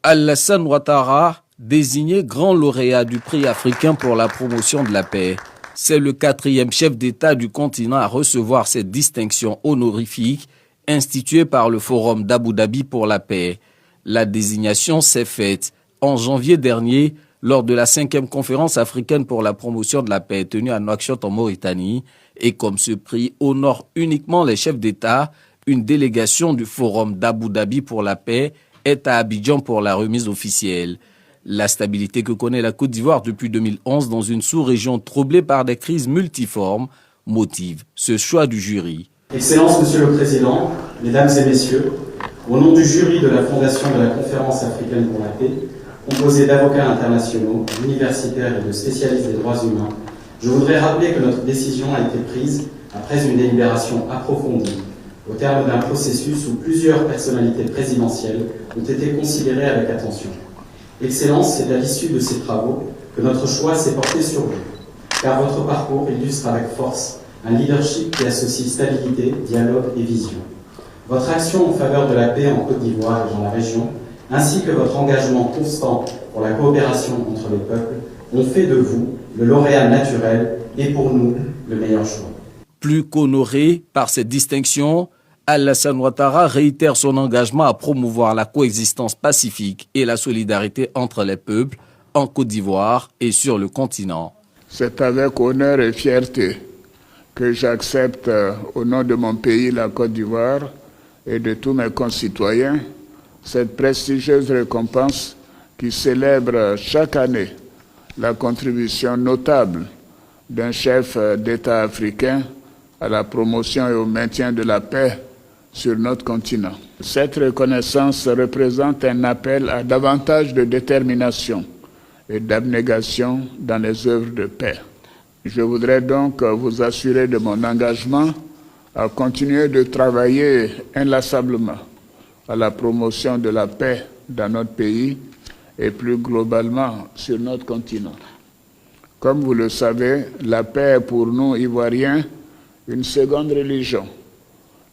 Alassane Ouattara, désigné grand lauréat du prix africain pour la promotion de la paix. C'est le 4e chef d'État du continent à recevoir cette distinction honorifique instituée par le Forum d'Abu Dhabi pour la paix. La désignation s'est faite en janvier dernier lors de la 5e conférence africaine pour la promotion de la paix tenue à Nouakchott en Mauritanie. Et comme ce prix honore uniquement les chefs d'État, une délégation du Forum d'Abu Dhabi pour la paix est à Abidjan pour la remise officielle. La stabilité que connaît la Côte d'Ivoire depuis 2011 dans une sous-région troublée par des crises multiformes motive ce choix du jury. Excellence, Monsieur le Président, Mesdames et Messieurs, au nom du jury de la Fondation de la Conférence africaine pour la paix, composé d'avocats internationaux, d'universitaires et de spécialistes des droits humains, je voudrais rappeler que notre décision a été prise après une délibération approfondie, au terme d'un processus où plusieurs personnalités présidentielles ont été considérées avec attention. Excellence, c'est à l'issue de ces travaux que notre choix s'est porté sur vous, car votre parcours illustre avec force un leadership qui associe stabilité, dialogue et vision. Votre action en faveur de la paix en Côte d'Ivoire et dans la région, ainsi que votre engagement constant pour la coopération entre les peuples, ont fait de vous le lauréat naturel et pour nous le meilleur choix. Plus qu'honoré par cette distinction, Alassane Ouattara réitère son engagement à promouvoir la coexistence pacifique et la solidarité entre les peuples en Côte d'Ivoire et sur le continent. C'est avec honneur et fierté que j'accepte au nom de mon pays, la Côte d'Ivoire, et de tous mes concitoyens, cette prestigieuse récompense qui célèbre chaque année la contribution notable d'un chef d'État africain à la promotion et au maintien de la paix sur notre continent. Cette reconnaissance représente un appel à davantage de détermination et d'abnégation dans les œuvres de paix. Je voudrais donc vous assurer de mon engagement à continuer de travailler inlassablement à la promotion de la paix dans notre pays et plus globalement sur notre continent. Comme vous le savez, la paix est pour nous, Ivoiriens, une seconde religion.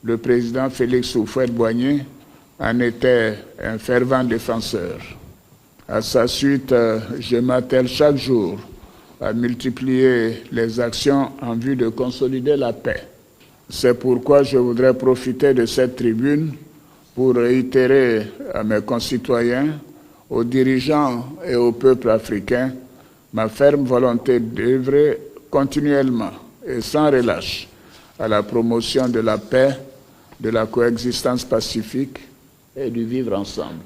Le président Félix Houphouët-Boigny en était un fervent défenseur. À sa suite, je m'attelle chaque jour à multiplier les actions en vue de consolider la paix. C'est pourquoi je voudrais profiter de cette tribune pour réitérer à mes concitoyens, aux dirigeants et au peuple africain ma ferme volonté d'œuvrer continuellement et sans relâche à la promotion de la paix, de la coexistence pacifique et du vivre ensemble.